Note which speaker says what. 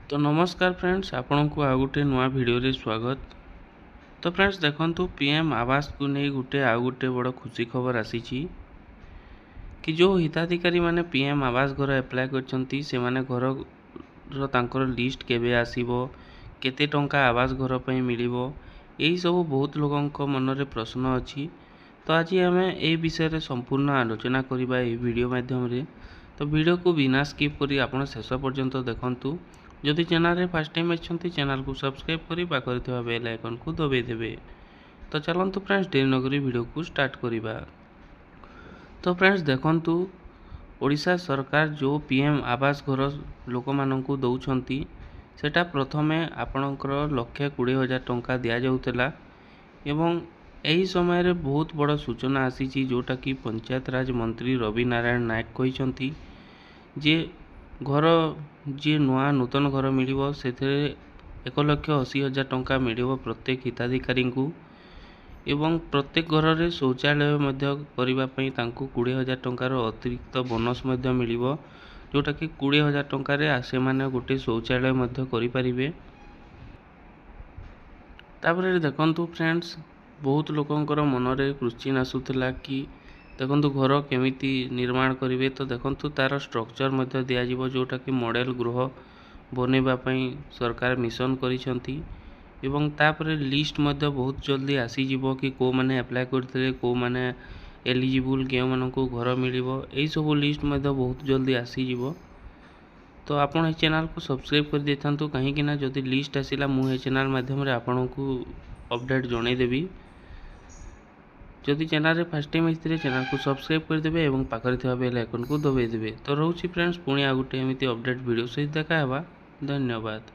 Speaker 1: तो नमस्कार फ्रेंड्स, आपण को आ गोटे नुआ वीडियो रे स्वागत। तो फ्रेंड्स देखंतु पीएम आवास को नहीं गोटे आ गोटे बड़ खुशी खबर आसी कि जो हिताधिकारी माने पीएम आवास घर अप्लाई करछंती से माने घर रो तांकर लिस्ट केबे आसीबो, केते टंका आवास घर पई मिलिबो, एही सब बहुत लोगों मन रे प्रश्न अछि। तो आज आम ए विषय रे संपूर्ण आलोचना करबा ए वीडियो माध्यम रे। तो वीडियो को बिना स्किप करी आपण शेष पर्यंत देखंतु। जदि चैनल रे फर्स्ट टाइम अच्छी चैनल को सब्सक्राइब करी पाखरे थिबा बेल आइकन को दबाई देबे। तो चलंतु फ्रेंड्स देरी नगरी वीडियो को स्टार्ट करिबा। तो फ्रेंड्स देखंतु ओडिशा सरकार जो पीएम आवास घर लोक माननकु दउछंती सेटा प्रथमे आपणकर 1,20,000 टंका दिया जाउतला एवं एही समय रे बहुत बड़ सूचना आसी जोटा कि पंचायत राज मंत्री रवि नारायण नायक कहिसंती जे घर जी नुआ नूतन घर मिलिबो सेथिरे 1,80,000 टंका मिलिबो प्रत्येक हिताधिकारी को एवं प्रत्येक घर रे शौचालय मध्य करिबा पई तांको 20,000 टंकार अतिरिक्त बोनस मध्य मिलिबो जोटा कि 20,000 टंका रे आसे माने गोटे शौचालय मध्य करि परिबे। तापरे देखंतु फ्रेंड्स बहुत लोकंकर मन रे क्वेश्चन आसुतला कि देखंतु घर केमिति निर्माण करिवे। तो देखंतु तार स्ट्रक्चर मध्य दिया जिवो जोटा कि मॉडल गृह बनेबा पई सरकार मिशन करिसंती एवं तापरे लिस्ट मध्य बहुत जल्दी आसी जिवो कि को माने अप्लाई करथिले, को माने एलिजिबल, के माननको घर मिलिबो, एई सब लिस्ट मध्य बहुत जल्दी आसी जिवो। तो आपण ए चैनल को सब्सक्राइब कर देथांतु कहीं कि ना जदि लिस्ट आसिला मु ए चैनल माध्यम रे आपनको अपडेट जणाई देबी। जदि चैनल रे फर्स्ट टाइम आइथिले चैनल को सब्सक्राइब कर देबे एवं पाखरे थिबा बेल आइकन को दबाई देबे। तो रहउची फ्रेंड्स पुणी आ गुटे एमिति अपडेट वीडियो सहित देखा हेबा। धन्यवाद।